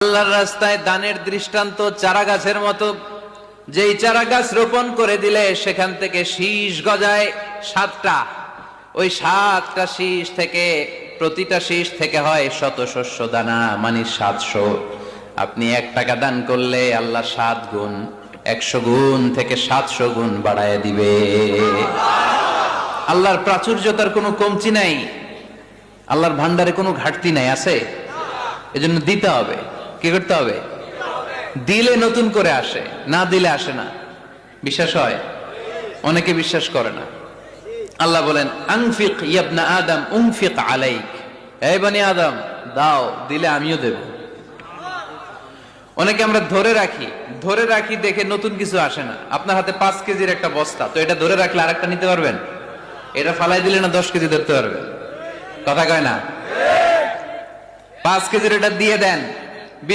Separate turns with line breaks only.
আল্লাহর রাস্তায় দানের দৃষ্টান্ত চারা গাছের মতো। যেই চারা গাছ রোপণ করে দিলে সেখান থেকে শীষ গজায় 7টা। ওই 7টা শীষ থেকে প্রতিটা শীষ থেকে হয় শত শস্য দানা, মানে 700। আপনি 1 টাকা দান করলে আল্লাহ 7 গুণ, 100 গুণ থেকে 700 গুণ বাড়ায় দিবে। আল্লাহর প্রাচুর্যতার কোনো কমতি নাই, আল্লাহর ভান্ডারে কোনো ঘাটতি নাই, আছে? এজন্য দিতে হবে। কি করতে হবে? দিলে নতুন করে আসে, না দিলে আসে না। বিশ্বাস হয়? অনেকে বিশ্বাস করে না। আল্লাহ বলেন, আনফিক ইয়া আদম উনফিক আলাইক। এই বনি আদম, দাও, দিলে আমিও দেব। অনেকে আমরা ধরে রাখি দেখে নতুন কিছু আসে না। আপনার হাতে 5 কেজির একটা বস্তা, তো এটা ধরে রাখলে আরেকটা নিতে পারবেন? এটা ফালাই দিলে না 10 কেজি ধরতে পারবেন? কথা কয় না? 5 কেজির এটা দিয়ে দেন,